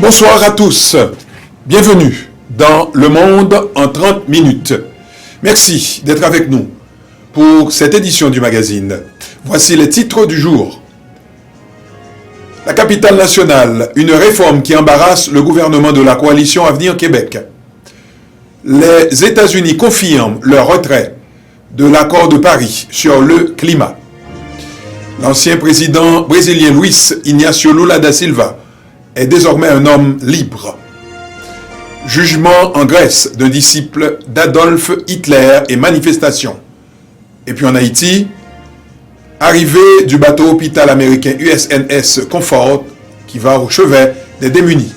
Bonsoir à tous, bienvenue dans Le Monde en 30 minutes. Merci d'être avec nous pour cette édition du magazine. Voici les titres du jour. La capitale nationale, une réforme qui embarrasse le gouvernement de la coalition Avenir Québec. Les États-Unis confirment leur retrait de l'accord de Paris sur le climat. L'ancien président brésilien Luis Inácio Lula da Silva est désormais un homme libre. Jugement en Grèce d'un disciple d'Adolf Hitler et manifestation. Et puis en Haïti, arrivée du bateau hôpital américain USNS Comfort qui va au chevet des démunis.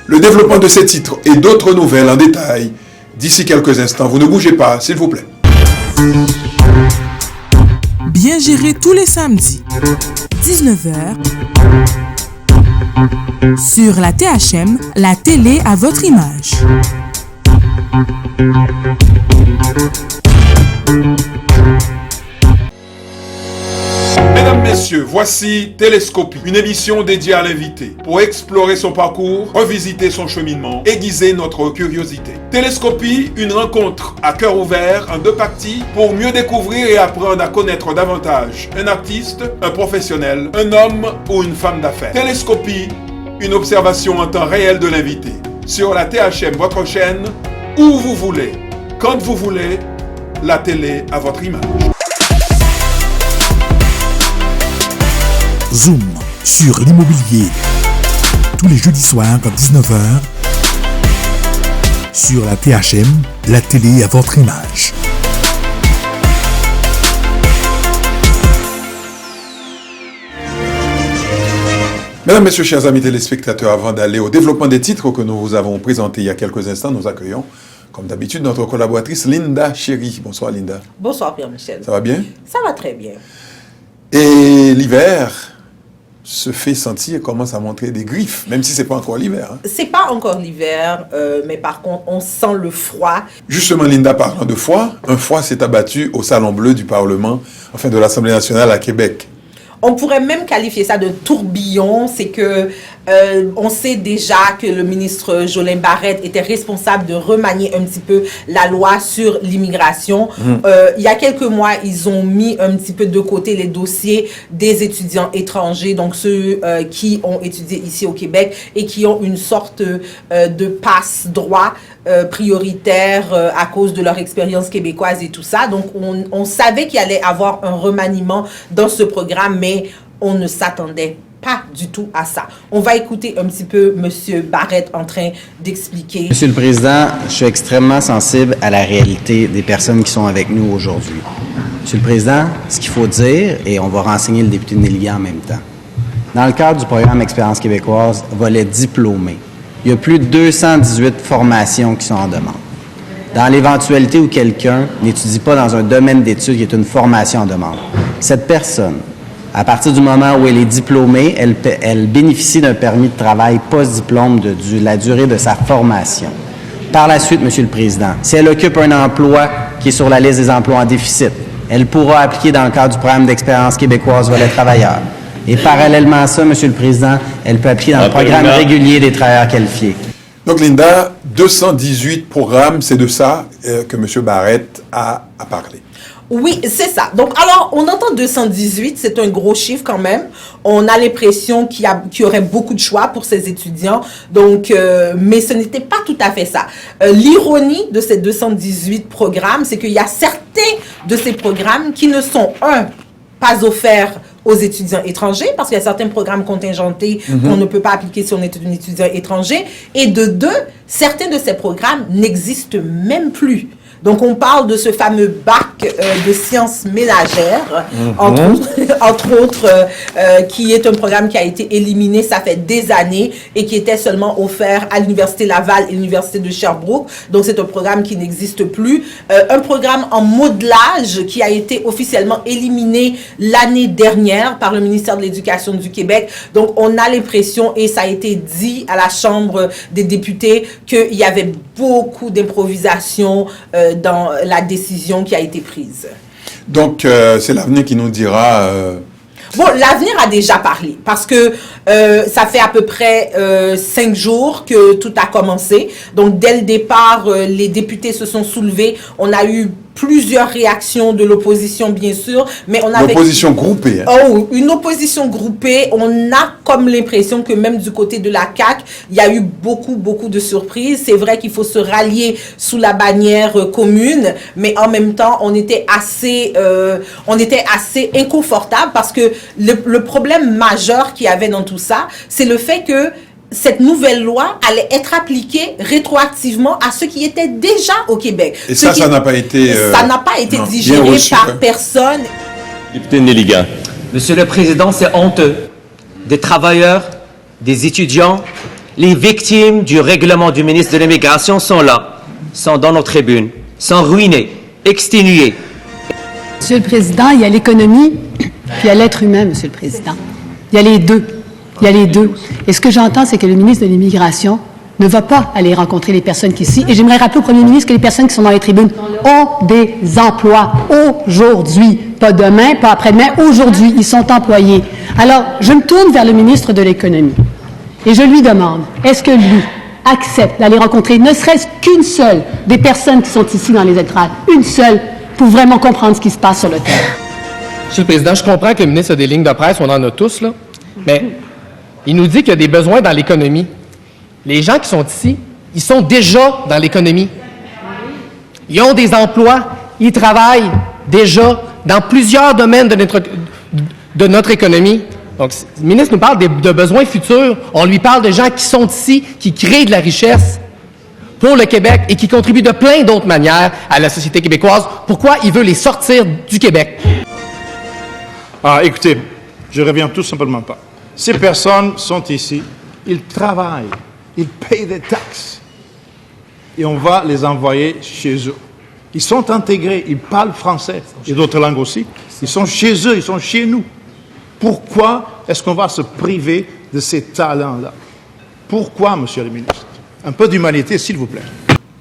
Le développement de ces titres et d'autres nouvelles en détail d'ici quelques instants. Vous ne bougez pas, s'il vous plaît. Bien géré tous les samedis, 19h, sur la THM, la télé à votre image. Mesdames, Messieurs, voici Télescopie, une émission dédiée à l'invité pour explorer son parcours, revisiter son cheminement, aiguiser notre curiosité. Télescopie, une rencontre à cœur ouvert en deux parties pour mieux découvrir et apprendre à connaître davantage un artiste, un professionnel, un homme ou une femme d'affaires. Télescopie, une observation en temps réel de l'invité sur la THM, votre chaîne, où vous voulez, quand vous voulez, la télé à votre image. Zoom sur l'immobilier. Tous les jeudis soirs à 19h sur la THM, la télé à votre image. Mesdames, Messieurs, chers amis téléspectateurs, avant d'aller au développement des titres que nous vous avons présentés il y a quelques instants, nous accueillons, comme d'habitude, notre collaboratrice Linda Chéry. Bonsoir Linda. Bonsoir Pierre-Michel. Ça va bien? Ça va très bien. Et l'hiver se fait sentir, commence à montrer des griffes, même si ce n'est pas encore l'hiver. Hein. C'est pas encore l'hiver, mais par contre, on sent le froid. Justement, Linda, parlant de froid, un froid s'est abattu au Salon Bleu du Parlement, enfin de l'Assemblée nationale à Québec. On pourrait même qualifier ça de tourbillon. C'est que on sait déjà que le ministre Jolin Barrette était responsable de remanier un petit peu la loi sur l'immigration. Il y a quelques mois, ils ont mis un petit peu de côté les dossiers des étudiants étrangers, donc ceux qui ont étudié ici au Québec et qui ont une sorte de passe-droit prioritaire à cause de leur expérience québécoise et tout ça. Donc, on savait qu'il allait avoir un remaniement dans ce programme, mais on ne s'attendait pas du tout à ça. On va écouter un petit peu M. Barrette en train d'expliquer. Monsieur le Président, je suis extrêmement sensible à la réalité des personnes qui sont avec nous aujourd'hui. Monsieur le Président, ce qu'il faut dire, et on va renseigner le député Nelly en même temps, dans le cadre du programme Expérience québécoise, volet diplômé, il y a plus de 218 formations qui sont en demande. Dans l'éventualité où quelqu'un n'étudie pas dans un domaine d'études qui est une formation en demande, cette personne, à partir du moment où elle est diplômée, elle bénéficie d'un permis de travail post-diplôme de la durée de sa formation. Par la suite, Monsieur le Président, si elle occupe un emploi qui est sur la liste des emplois en déficit, elle pourra appliquer dans le cadre du programme d'expérience québécoise volet travailleurs. Et parallèlement à ça, Monsieur le Président, elle peut appliquer dans le programme régulier des travailleurs qualifiés. Donc Linda, 218 programmes, c'est de ça que M. Barrette a parlé. Oui, c'est ça. Donc, alors, on entend 218, c'est un gros chiffre quand même. On a l'impression qu'il y aurait beaucoup de choix pour ces étudiants. Donc, mais ce n'était pas tout à fait ça. L'ironie de ces 218 programmes, c'est qu'il y a certains de ces programmes qui ne sont, pas offerts aux étudiants étrangers, parce qu'il y a certains programmes contingentés qu'on ne peut pas appliquer si on est un étudiant étranger. Et de deux, certains de ces programmes n'existent même plus. Donc, on parle de ce fameux bac de sciences ménagères, entre autres, qui est un programme qui a été éliminé, ça fait des années, et qui était seulement offert à l'Université Laval et l'Université de Sherbrooke. Donc, c'est un programme qui n'existe plus. Un programme en modelage qui a été officiellement éliminé l'année dernière par le ministère de l'Éducation du Québec. Donc, on a l'impression, et ça a été dit à la Chambre des députés, qu'il y avait beaucoup d'improvisation dans la décision qui a été prise. Donc, c'est l'avenir qui nous dira... Bon, l'avenir a déjà parlé, parce que Ça fait à peu près 5 jours que tout a commencé. Donc, dès le départ, les députés se sont soulevés. On a eu plusieurs réactions de l'opposition, bien sûr, mais on avait... L'opposition groupée. Hein. Oh, une opposition groupée. On a comme l'impression que même du côté de la CAQ, il y a eu beaucoup de surprises. C'est vrai qu'il faut se rallier sous la bannière commune, mais en même temps, on était assez inconfortable parce que le problème majeur qu'il y avait dans tout ça, c'est le fait que cette nouvelle loi allait être appliquée rétroactivement à ceux qui étaient déjà au Québec. Et ça n'a pas été... Ça n'a pas été digéré par personne. Député Néligan. Monsieur le Président, c'est honteux. Des travailleurs, des étudiants, les victimes du règlement du ministre de l'Immigration sont là, sont dans nos tribunes, sont ruinés, exténués. Monsieur le Président, il y a l'économie, puis il y a l'être humain, Monsieur le Président. Il y a les deux. Il y a les deux. Et ce que j'entends, c'est que le ministre de l'Immigration ne va pas aller rencontrer les personnes qui ici. Et j'aimerais rappeler au premier ministre que les personnes qui sont dans les tribunes ont des emplois aujourd'hui. Pas demain, pas après-demain, aujourd'hui. Ils sont employés. Alors, je me tourne vers le ministre de l'Économie et je lui demande, est-ce que lui accepte d'aller rencontrer ne serait-ce qu'une seule des personnes qui sont ici dans les électorales, une seule, pour vraiment comprendre ce qui se passe sur le terrain? Monsieur le Président, je comprends que le ministre a des lignes de presse, on en a tous, là, mais il nous dit qu'il y a des besoins dans l'économie. Les gens qui sont ici, ils sont déjà dans l'économie. Ils ont des emplois, ils travaillent déjà dans plusieurs domaines de notre économie. Donc, le ministre nous parle de besoins futurs. On lui parle de gens qui sont ici, qui créent de la richesse pour le Québec et qui contribuent de plein d'autres manières à la société québécoise. Pourquoi il veut les sortir du Québec? Écoutez, je reviens tout simplement pas. Ces personnes sont ici, ils travaillent, ils payent des taxes et on va les envoyer chez eux. Ils sont intégrés, ils parlent français et d'autres langues aussi. Ils sont chez eux, ils sont chez nous. Pourquoi est-ce qu'on va se priver de ces talents-là? Pourquoi, monsieur le ministre? Un peu d'humanité, s'il vous plaît.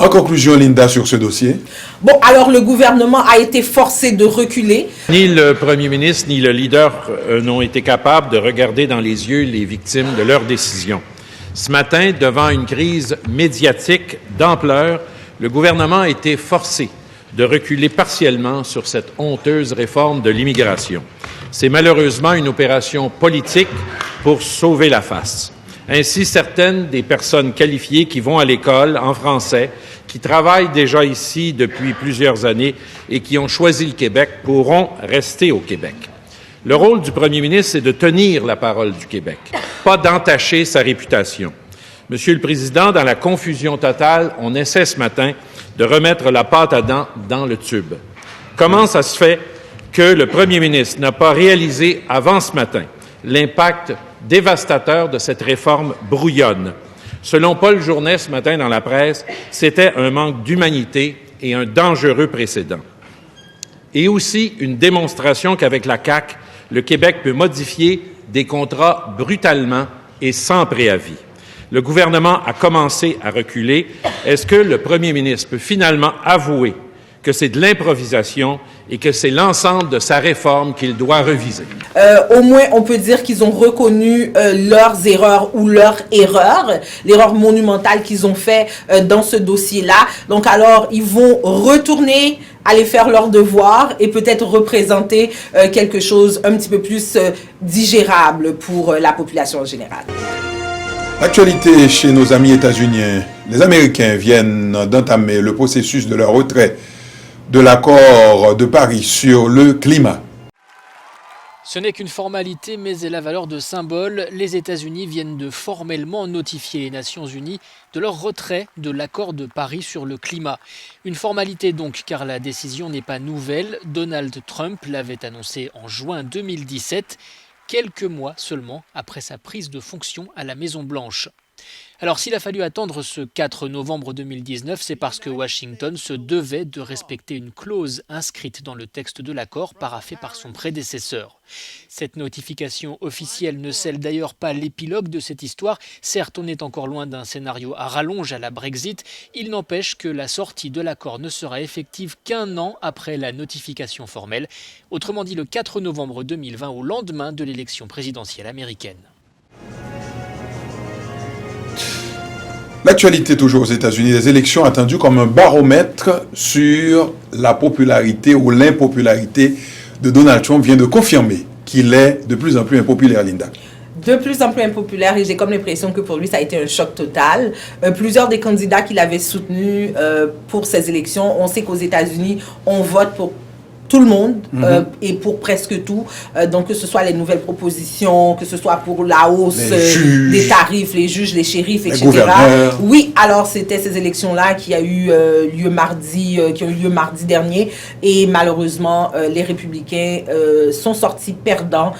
En conclusion, Linda, sur ce dossier. Bon, alors le gouvernement a été forcé de reculer. Ni le premier ministre ni le leader n'ont été capables de regarder dans les yeux les victimes de leurs décisions. Ce matin, devant une crise médiatique d'ampleur, le gouvernement a été forcé de reculer partiellement sur cette honteuse réforme de l'immigration. C'est malheureusement une opération politique pour sauver la face. Ainsi, certaines des personnes qualifiées qui vont à l'école en français, qui travaillent déjà ici depuis plusieurs années et qui ont choisi le Québec pourront rester au Québec. Le rôle du premier ministre, c'est de tenir la parole du Québec, pas d'entacher sa réputation. Monsieur le Président, dans la confusion totale, on essaie ce matin de remettre la pâte à dents dans le tube. Comment ça se fait que le premier ministre n'a pas réalisé avant ce matin l'impact dévastateur de cette réforme brouillonne? Selon Paul Journet ce matin dans la presse, c'était un manque d'humanité et un dangereux précédent. Et aussi une démonstration qu'avec la CAQ, le Québec peut modifier des contrats brutalement et sans préavis. Le gouvernement a commencé à reculer. Est-ce que le premier ministre peut finalement avouer que c'est de l'improvisation et que c'est l'ensemble de sa réforme qu'il doit reviser? Au moins, on peut dire qu'ils ont reconnu leurs erreurs ou leur erreur, l'erreur monumentale qu'ils ont fait dans ce dossier-là. Donc alors, ils vont retourner, aller faire leur devoir et peut-être représenter quelque chose un petit peu plus digérable pour la population en général. L'actualité chez nos amis états-uniens. Les Américains viennent d'entamer le processus de leur retrait de l'accord de Paris sur le climat. Ce n'est qu'une formalité, mais elle a valeur de symbole. Les États-Unis viennent de formellement notifier les Nations Unies de leur retrait de l'accord de Paris sur le climat. Une formalité donc, car la décision n'est pas nouvelle. Donald Trump l'avait annoncé en juin 2017, quelques mois seulement après sa prise de fonction à la Maison-Blanche. Alors s'il a fallu attendre ce 4 novembre 2019, c'est parce que Washington se devait de respecter une clause inscrite dans le texte de l'accord paraphé par son prédécesseur. Cette notification officielle ne scelle d'ailleurs pas l'épilogue de cette histoire. Certes, on est encore loin d'un scénario à rallonge à la Brexit. Il n'empêche que la sortie de l'accord ne sera effective qu'1 an après la notification formelle. Autrement dit, le 4 novembre 2020, au lendemain de l'élection présidentielle américaine. L'actualité toujours aux États-Unis, les élections attendues comme un baromètre sur la popularité ou l'impopularité de Donald Trump vient de confirmer qu'il est de plus en plus impopulaire, Linda. De plus en plus impopulaire et j'ai comme l'impression que pour lui, ça a été un choc total. Plusieurs des candidats qu'il avait soutenus pour ces élections, on sait qu'aux États-Unis, on vote pour tout le monde et pour presque tout. Donc, que ce soit les nouvelles propositions, que ce soit pour la hausse des tarifs, les juges, les shérifs, etc. Oui, alors c'était ces élections-là qui ont eu lieu mardi dernier. Et malheureusement, les républicains sont sortis perdants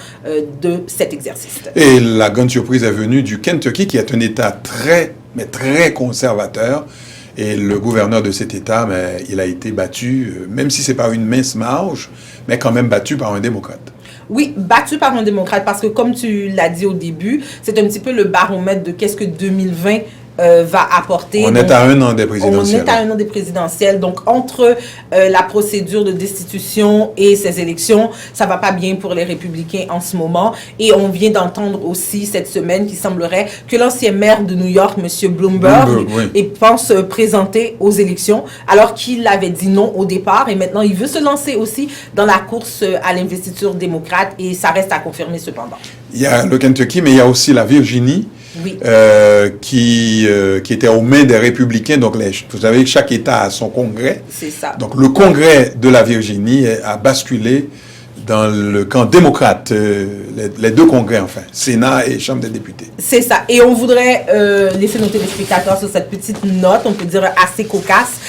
de cet exercice. Et la grande surprise est venue du Kentucky, qui est un État très conservateur. Et le gouverneur de cet État, il a été battu, même si ce n'est pas une mince marge, mais quand même battu par un démocrate. Oui, battu par un démocrate, parce que comme tu l'as dit au début, c'est un petit peu le baromètre de qu'est-ce que 2020 va apporter. On est à un an des présidentielles. On est à un an des présidentielles. Donc, entre la procédure de destitution et ces élections, ça va pas bien pour les républicains en ce moment. Et on vient d'entendre aussi cette semaine qu'il semblerait que l'ancien maire de New York, M. Bloomberg, pense présenter aux élections, alors qu'il avait dit non au départ. Et maintenant, il veut se lancer aussi dans la course à l'investiture démocrate. Et ça reste à confirmer cependant. Il y a le Kentucky, mais il y a aussi la Virginie. Oui. Qui était aux mains des républicains. Donc, vous savez que chaque État a son congrès. C'est ça. Donc, le congrès de la Virginie a basculé dans le camp démocrate, les deux congrès, enfin, Sénat et Chambre des députés. C'est ça. Et on voudrait laisser nos téléspectateurs sur cette petite note, on peut dire assez cocasse.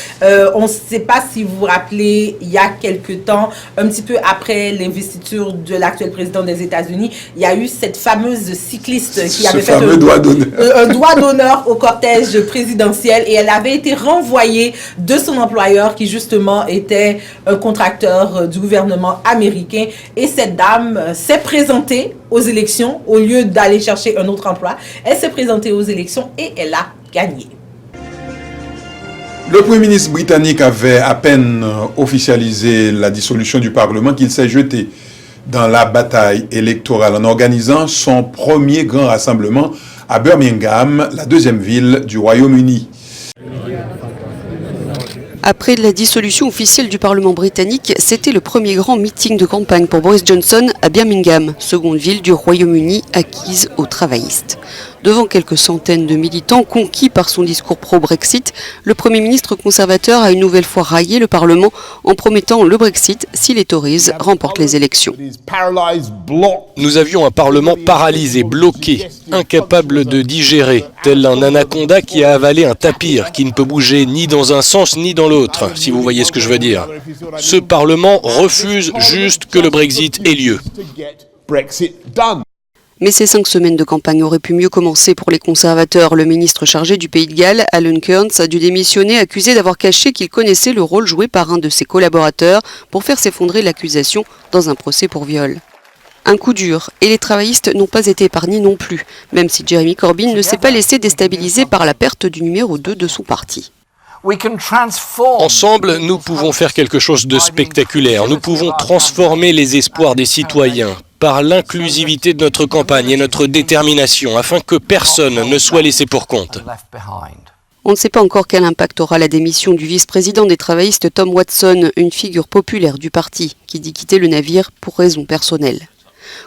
On ne sait pas si vous vous rappelez, il y a quelque temps, un petit peu après l'investiture de l'actuel président des États-Unis, il y a eu cette fameuse cycliste qui avait fait un doigt d'honneur au cortège présidentiel et elle avait été renvoyée de son employeur qui justement était un contracteur du gouvernement américain. Et cette dame s'est présentée aux élections au lieu d'aller chercher un autre emploi. Elle s'est présentée aux élections et elle a gagné. Le Premier ministre britannique avait à peine officialisé la dissolution du Parlement qu'il s'est jeté dans la bataille électorale en organisant son premier grand rassemblement à Birmingham, la deuxième ville du Royaume-Uni. Après la dissolution officielle du Parlement britannique, c'était le premier grand meeting de campagne pour Boris Johnson à Birmingham, seconde ville du Royaume-Uni acquise aux travaillistes. Devant quelques centaines de militants conquis par son discours pro-Brexit, le Premier ministre conservateur a une nouvelle fois raillé le Parlement en promettant le Brexit si les Tories remportent les élections. Nous avions un Parlement paralysé, bloqué, incapable de digérer, tel un anaconda qui a avalé un tapir, qui ne peut bouger ni dans un sens ni dans l'autre, si vous voyez ce que je veux dire. Ce Parlement refuse juste que le Brexit ait lieu. Mais ces 5 semaines de campagne auraient pu mieux commencer pour les conservateurs. Le ministre chargé du Pays de Galles, Alan Kearns, a dû démissionner, accusé d'avoir caché qu'il connaissait le rôle joué par un de ses collaborateurs pour faire s'effondrer l'accusation dans un procès pour viol. Un coup dur, et les travaillistes n'ont pas été épargnés non plus, même si Jeremy Corbyn ne s'est pas laissé déstabiliser par la perte du numéro 2 de son parti. Ensemble, nous pouvons faire quelque chose de spectaculaire. Nous pouvons transformer les espoirs des citoyens par l'inclusivité de notre campagne et notre détermination, afin que personne ne soit laissé pour compte. On ne sait pas encore quel impact aura la démission du vice-président des travaillistes Tom Watson, une figure populaire du parti, qui dit quitter le navire pour raisons personnelles.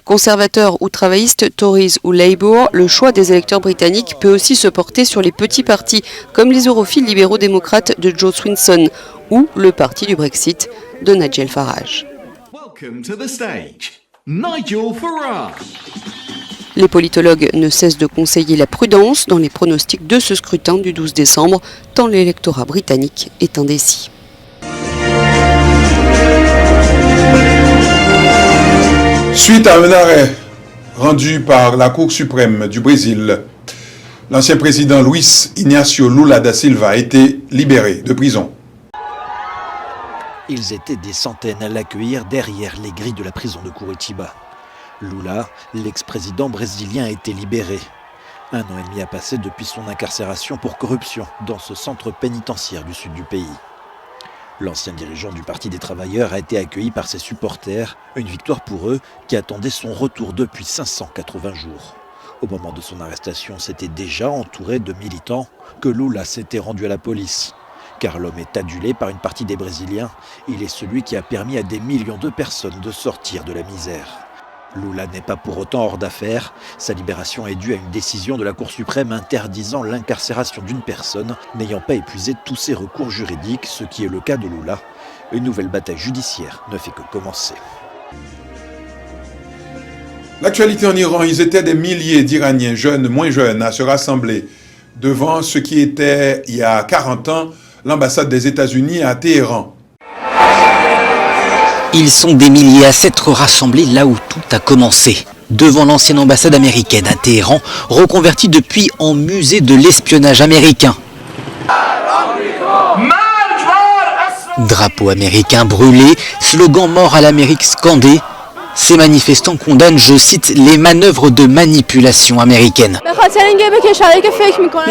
Conservateurs ou travaillistes, Tories ou Labour, le choix des électeurs britanniques peut aussi se porter sur les petits partis, comme les europhiles libéraux-démocrates de Joe Swinson ou le parti du Brexit de Nigel Farage. Les politologues ne cessent de conseiller la prudence dans les pronostics de ce scrutin du 12 décembre, tant l'électorat britannique est indécis. Suite à un arrêt rendu par la Cour suprême du Brésil, l'ancien président Luiz Inácio Lula da Silva a été libéré de prison. Ils étaient des centaines à l'accueillir derrière les grilles de la prison de Curitiba. Lula, l'ex-président brésilien, a été libéré. 1 an et demi a passé depuis son incarcération pour corruption dans ce centre pénitentiaire du sud du pays. L'ancien dirigeant du Parti des travailleurs a été accueilli par ses supporters, une victoire pour eux qui attendaient son retour depuis 580 jours. Au moment de son arrestation, c'était déjà entouré de militants que Lula s'était rendu à la police. Car l'homme est adulé par une partie des Brésiliens. Il est celui qui a permis à des millions de personnes de sortir de la misère. Lula n'est pas pour autant hors d'affaire. Sa libération est due à une décision de la Cour suprême interdisant l'incarcération d'une personne n'ayant pas épuisé tous ses recours juridiques, ce qui est le cas de Lula. Une nouvelle bataille judiciaire ne fait que commencer. L'actualité en Iran, ils étaient des milliers d'Iraniens, jeunes, moins jeunes, à se rassembler devant ce qui était, il y a 40 ans, l'ambassade des États-Unis à Téhéran. Ils sont des milliers à s'être rassemblés là où tout a commencé, devant l'ancienne ambassade américaine à Téhéran, reconvertie depuis en musée de l'espionnage américain. Drapeau américain brûlé, slogan mort à l'Amérique scandé. Ces manifestants condamnent, je cite, les manœuvres de manipulation américaines.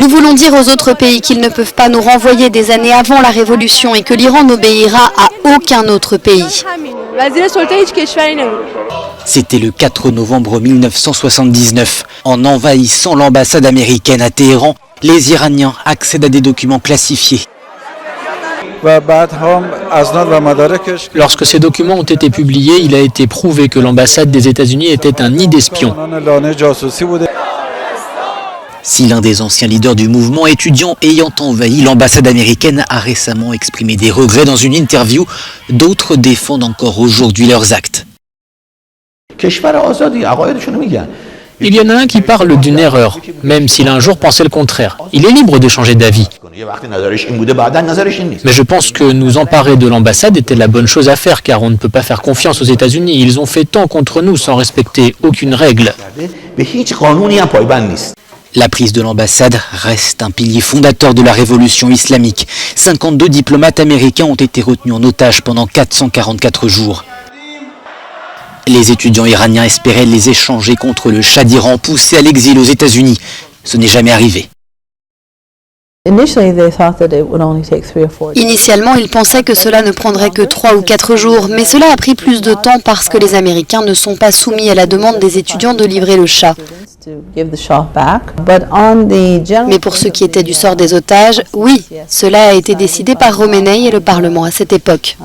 Nous voulons dire aux autres pays qu'ils ne peuvent pas nous renvoyer des années avant la révolution et que l'Iran n'obéira à aucun autre pays. C'était le 4 novembre 1979. En envahissant l'ambassade américaine à Téhéran, les Iraniens accèdent à des documents classifiés. Lorsque ces documents ont été publiés, il a été prouvé que l'ambassade des États-Unis était un nid d'espions. Si l'un des anciens leaders du mouvement étudiant ayant envahi l'ambassade américaine a récemment exprimé des regrets dans une interview, d'autres défendent encore aujourd'hui leurs actes. Il y en a un qui parle d'une erreur, même s'il a un jour pensé le contraire. Il est libre de changer d'avis. Mais je pense que nous emparer de l'ambassade était la bonne chose à faire, car on ne peut pas faire confiance aux États-Unis. Ils ont fait tant contre nous sans respecter aucune règle. La prise de l'ambassade reste un pilier fondateur de la révolution islamique. 52 diplomates américains ont été retenus en otage pendant 444 jours. Les étudiants iraniens espéraient les échanger contre le Shah d'Iran, poussé à l'exil aux États-Unis. Ce n'est jamais arrivé. Initialement, ils pensaient que cela ne prendrait que 3 ou 4 jours, mais cela a pris plus de temps parce que les Américains ne sont pas soumis à la demande des étudiants de livrer le Shah. Mais pour ce qui était du sort des otages, oui, cela a été décidé par Khomeini et le Parlement à cette époque.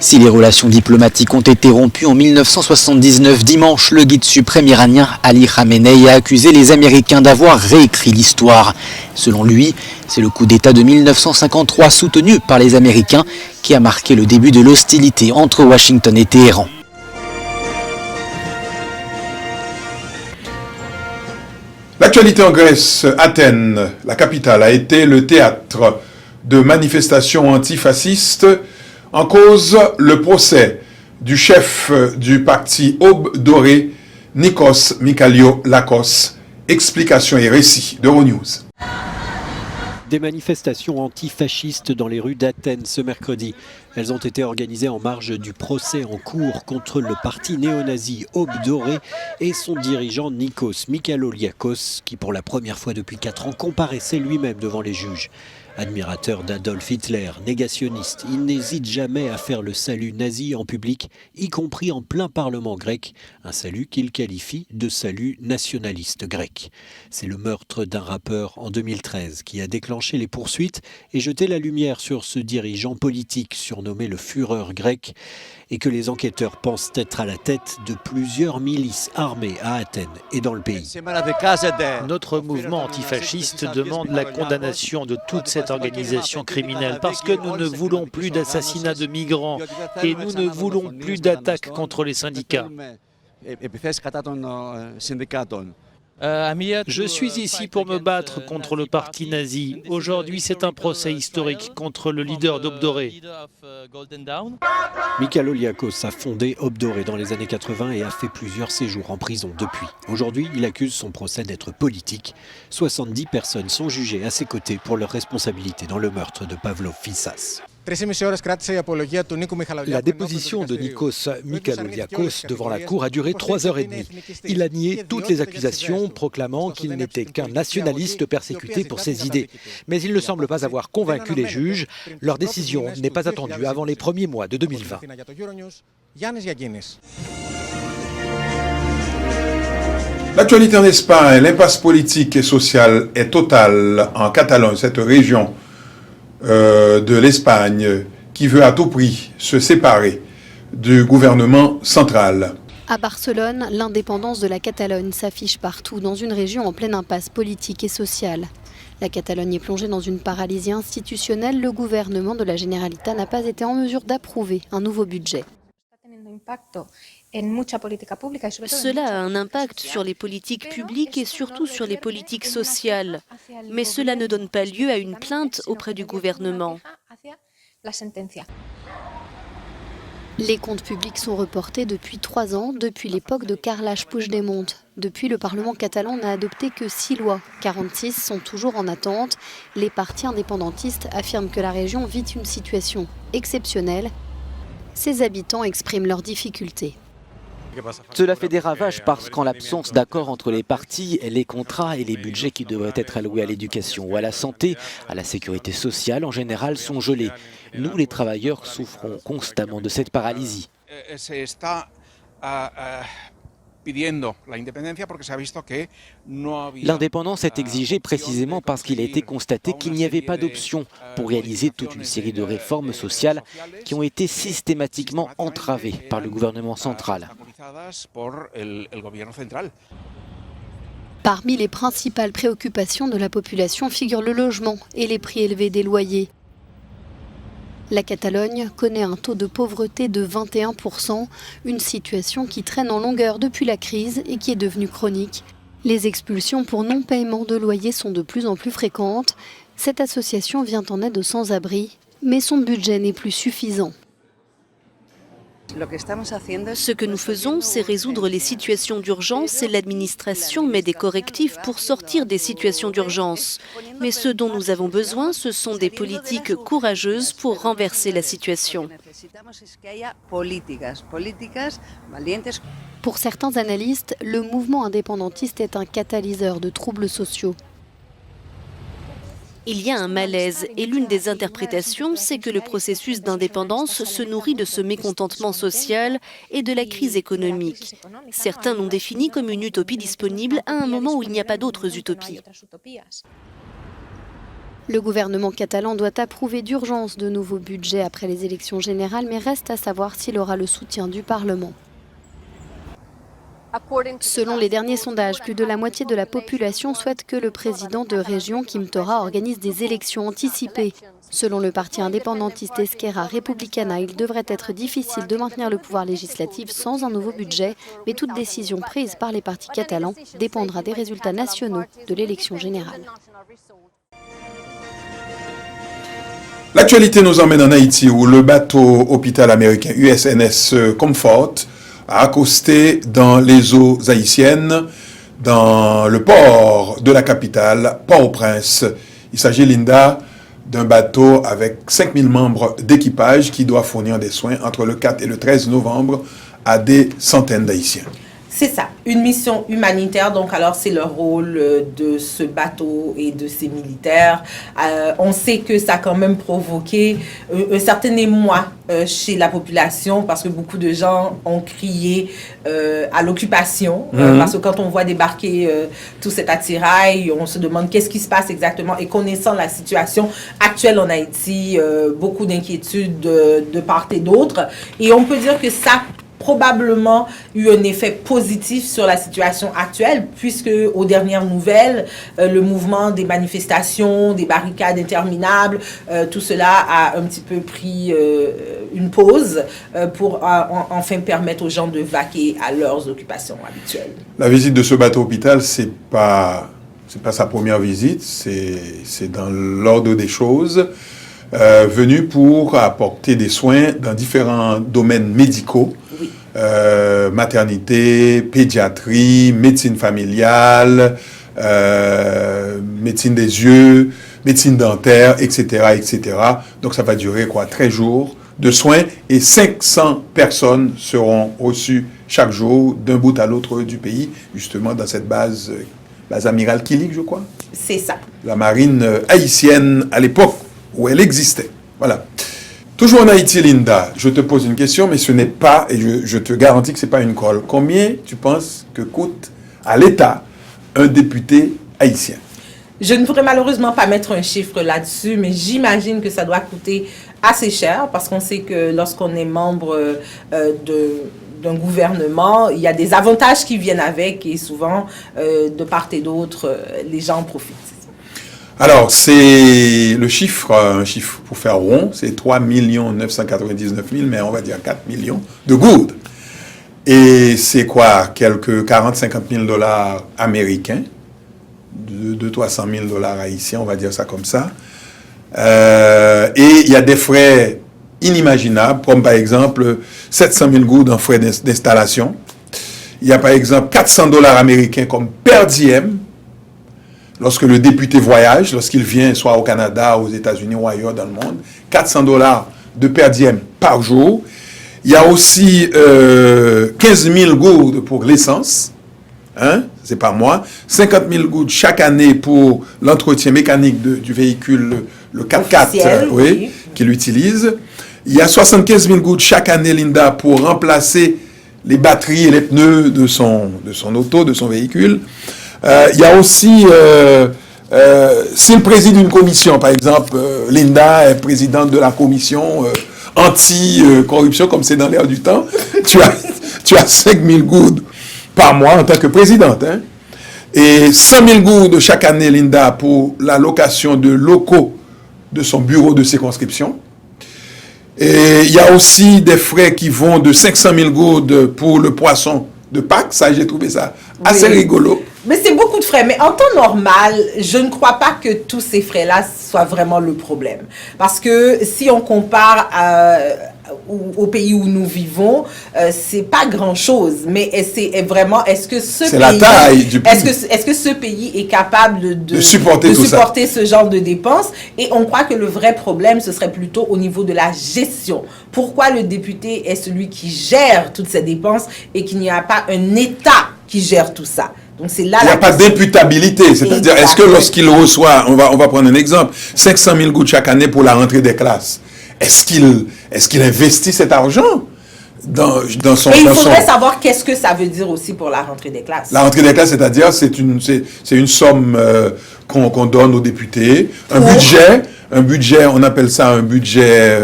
Si les relations diplomatiques ont été rompues en 1979, dimanche, le guide suprême iranien Ali Khamenei a accusé les Américains d'avoir réécrit l'histoire. Selon lui, c'est le coup d'État de 1953 soutenu par les Américains qui a marqué le début de l'hostilité entre Washington et Téhéran. L'actualité en Grèce, Athènes, la capitale, a été le théâtre de manifestations antifascistes. En cause, le procès du chef du parti Aube Dorée, Nikos Michaliolakos. Explication et récit d'Euronews. Des manifestations antifascistes dans les rues d'Athènes ce mercredi. Elles ont été organisées en marge du procès en cours contre le parti néo-nazi Aube Dorée et son dirigeant Nikos Michaliolakos, qui pour la première fois depuis 4 ans comparaissait lui-même devant les juges. Admirateur d'Adolf Hitler, négationniste, il n'hésite jamais à faire le salut nazi en public, y compris en plein parlement grec, un salut qu'il qualifie de salut nationaliste grec. C'est le meurtre d'un rappeur en 2013 qui a déclenché les poursuites et jeté la lumière sur ce dirigeant politique surnommé le Führer grec et que les enquêteurs pensent être à la tête de plusieurs milices armées à Athènes et dans le pays. Notre mouvement antifasciste demande la condamnation de toute cette organisation criminelle parce que nous ne voulons plus d'assassinats de migrants et nous ne voulons plus d'attaques contre les syndicats. Je suis ici pour me battre contre le parti nazi. Aujourd'hui, c'est un procès historique contre le leader d'Aube Dorée. Michaliolakos a fondé Aube Dorée dans les années 80 et a fait plusieurs séjours en prison depuis. Aujourd'hui, il accuse son procès d'être politique. 70 personnes sont jugées à ses côtés pour leur responsabilité dans le meurtre de Pavlo Fissas. La déposition de Nikos Michaliolakos devant la Cour a duré 3h30. Il a nié toutes les accusations, proclamant qu'il n'était qu'un nationaliste persécuté pour ses idées. Mais il ne semble pas avoir convaincu les juges. Leur décision n'est pas attendue avant les premiers mois de 2020. L'actualité en Espagne, l'impasse politique et sociale est totale en Catalogne, cette région de l'Espagne qui veut à tout prix se séparer du gouvernement central. À Barcelone, l'indépendance de la Catalogne s'affiche partout dans une région en pleine impasse politique et sociale. La Catalogne est plongée dans une paralysie institutionnelle. Le gouvernement de la Generalitat n'a pas été en mesure d'approuver un nouveau budget. Cela a un impact sur les politiques publiques et surtout sur les politiques sociales. Mais cela ne donne pas lieu à une plainte auprès du gouvernement. Les comptes publics sont reportés depuis 3 ans, depuis l'époque de Carles Puigdemont. Depuis, le Parlement catalan n'a adopté que 6 lois. 46 sont toujours en attente. Les partis indépendantistes affirment que la région vit une situation exceptionnelle. Ses habitants expriment leurs difficultés. Cela fait des ravages parce qu'en l'absence d'accord entre les partis, les contrats et les budgets qui devraient être alloués à l'éducation ou à la santé, à la sécurité sociale en général sont gelés. Nous, les travailleurs, souffrons constamment de cette paralysie. L'indépendance est exigée précisément parce qu'il a été constaté qu'il n'y avait pas d'option pour réaliser toute une série de réformes sociales qui ont été systématiquement entravées par le gouvernement central. Parmi les principales préoccupations de la population figurent le logement et les prix élevés des loyers. La Catalogne connaît un taux de pauvreté de 21%, une situation qui traîne en longueur depuis la crise et qui est devenue chronique. Les expulsions pour non-paiement de loyer sont de plus en plus fréquentes. Cette association vient en aide aux sans-abri, mais son budget n'est plus suffisant. Ce que nous faisons, c'est résoudre les situations d'urgence et l'administration met des correctifs pour sortir des situations d'urgence. Mais ce dont nous avons besoin, ce sont des politiques courageuses pour renverser la situation. Pour certains analystes, le mouvement indépendantiste est un catalyseur de troubles sociaux. Il y a un malaise et l'une des interprétations, c'est que le processus d'indépendance se nourrit de ce mécontentement social et de la crise économique. Certains l'ont défini comme une utopie disponible à un moment où il n'y a pas d'autres utopies. Le gouvernement catalan doit approuver d'urgence de nouveaux budgets après les élections générales, mais reste à savoir s'il aura le soutien du Parlement. Selon les derniers sondages, plus de la moitié de la population souhaite que le président de région, Quim Torra, organise des élections anticipées. Selon le parti indépendantiste Esquerra Republicana, il devrait être difficile de maintenir le pouvoir législatif sans un nouveau budget, mais toute décision prise par les partis catalans dépendra des résultats nationaux de l'élection générale. L'actualité nous emmène en Haïti où le bateau hôpital américain USNS Comfort a accosté dans les eaux haïtiennes, dans le port de la capitale, Port-au-Prince. Il s'agit, Linda, d'un bateau avec 5000 membres d'équipage qui doit fournir des soins entre le 4 et le 13 novembre à des centaines d'Haïtiens. C'est ça, une mission humanitaire. Donc, alors, c'est le rôle de ce bateau et de ces militaires. On sait que ça a quand même provoqué un certain émoi chez la population parce que beaucoup de gens ont crié à l'occupation. Parce que quand on voit débarquer tout cet attirail, on se demande qu'est-ce qui se passe exactement. Et connaissant la situation actuelle en Haïti, beaucoup d'inquiétudes de part et d'autre. Et on peut dire que ça probablement eu un effet positif sur la situation actuelle, puisque aux dernières nouvelles, le mouvement des manifestations, des barricades interminables, tout cela a un petit peu pris une pause pour enfin permettre aux gens de vaquer à leurs occupations habituelles. La visite de ce bateau hôpital, c'est pas sa première visite, c'est dans l'ordre des choses, venu pour apporter des soins dans différents domaines médicaux. Oui. Maternité, pédiatrie, médecine familiale, médecine des yeux, médecine dentaire, etc., etc. Donc ça va durer 13 jours de soins et 500 personnes seront reçues chaque jour d'un bout à l'autre du pays, justement dans cette base Amiral Kilik, je crois. C'est ça. La marine haïtienne à l'époque où elle existait. Voilà. Toujours en Haïti, Linda, je te pose une question, mais ce n'est pas, et je te garantis que ce n'est pas une colle. Combien tu penses que coûte à l'État un député haïtien? Je ne pourrais malheureusement pas mettre un chiffre là-dessus, mais j'imagine que ça doit coûter assez cher parce qu'on sait que lorsqu'on est membre d'un gouvernement, il y a des avantages qui viennent avec et souvent, de part et d'autre, les gens en profitent. Alors, c'est le chiffre, un chiffre pour faire rond, c'est 3 999 000, mais on va dire 4 millions de gourdes. Et c'est quoi? Quelques 40-50 000 dollars américains, de 300 000 dollars haïtiens, on va dire ça comme ça. Et il y a des frais inimaginables, comme par exemple 700 000 gourdes en frais d'installation. Il y a par exemple 400 dollars américains comme per diem, lorsque le député voyage, lorsqu'il vient soit au Canada, aux États-Unis ou ailleurs dans le monde. 400 dollars de per diem par jour. Il y a aussi 15 000 gourdes pour l'essence. Hein, c'est pas moi. 50 000 gourdes chaque année pour l'entretien mécanique du véhicule, le 4x4, oui, qu'il utilise. Il y a 75 000 gourdes chaque année, Linda, pour remplacer les batteries et les pneus de son auto, de son véhicule. Il y a aussi, s'il préside une commission, par exemple, Linda est présidente de la commission anti-corruption, comme c'est dans l'air du temps, tu as 5 000 gourdes par mois en tant que présidente. Hein? Et 100 000 gourdes chaque année, Linda, pour la location de locaux de son bureau de circonscription. Et il y a aussi des frais qui vont de 500 000 gourdes pour le poisson de Pâques. Ça, j'ai trouvé ça assez rigolo. Mais c'est beaucoup de frais. Mais en temps normal, je ne crois pas que tous ces frais-là soient vraiment le problème. Parce que si on compare au pays où nous vivons, c'est pas grand-chose. Mais est-ce que ce pays, la taille du pays. Est-ce que ce pays est capable de supporter ce genre de dépenses? Et on croit que le vrai problème, ce serait plutôt au niveau de la gestion. Pourquoi le député est celui qui gère toutes ces dépenses et qu'il n'y a pas un État qui gère tout ça? Donc c'est là il n'y a pas d'imputabilité, c'est-à-dire est-ce que lorsqu'il reçoit, on va prendre un exemple, 500 000 gourdes chaque année pour la rentrée des classes, est-ce qu'il investit cet argent dans son... Et il faudrait savoir qu'est-ce que ça veut dire aussi pour la rentrée des classes. La rentrée des classes, c'est-à-dire c'est une somme qu'on donne aux députés, un budget, on appelle ça un budget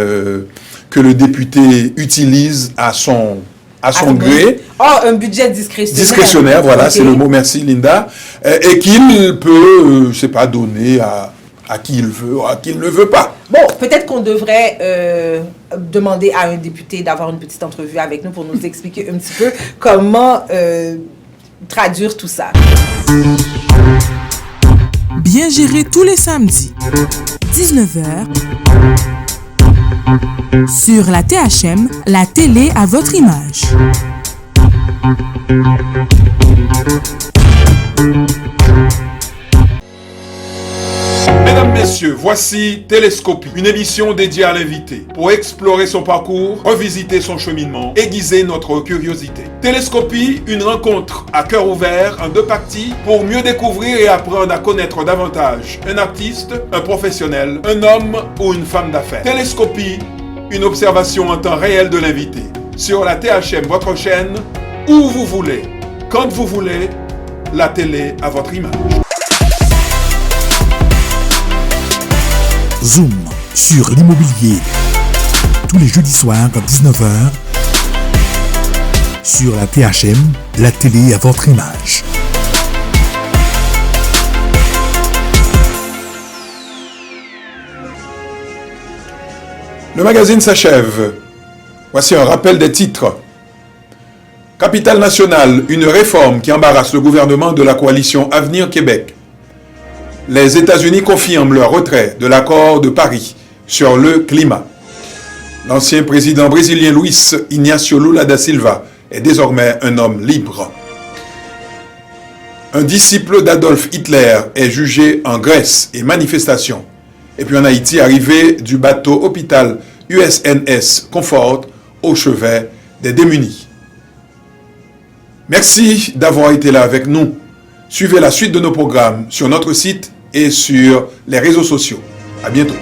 que le député utilise à son gré. Un budget discrétionnaire. Discrétionnaire, voilà, c'est le mot, merci Linda. Et qu'il peut, je sais pas, donner à qui il veut, à qui il ne veut pas. Bon, peut-être qu'on devrait demander à un député d'avoir une petite entrevue avec nous pour nous expliquer un petit peu comment traduire tout ça. Bien géré tous les samedis, 19h, sur la THM, la télé à votre image. Mesdames, Messieurs, voici Télescopie, une émission dédiée à l'invité pour explorer son parcours, revisiter son cheminement, aiguiser notre curiosité. Télescopie, une rencontre à cœur ouvert en 2 parties pour mieux découvrir et apprendre à connaître davantage un artiste, un professionnel, un homme ou une femme d'affaires. Télescopie, une observation en temps réel de l'invité sur la THM, votre chaîne, où vous voulez, quand vous voulez, la télé à votre image. Zoom sur l'immobilier. Tous les jeudis soirs à 19h. Sur la THM, la télé à votre image. Le magazine s'achève. Voici un rappel des titres. Capitale nationale, une réforme qui embarrasse le gouvernement de la coalition Avenir Québec. Les États-Unis confirment leur retrait de l'accord de Paris sur le climat. L'ancien président brésilien Luiz Inácio Lula da Silva est désormais un homme libre. Un disciple d'Adolf Hitler est jugé en Grèce et manifestation. Et puis en Haïti, arrivée du bateau hôpital USNS Comfort au chevet des démunis. Merci d'avoir été là avec nous. Suivez la suite de nos programmes sur notre site et sur les réseaux sociaux. À bientôt.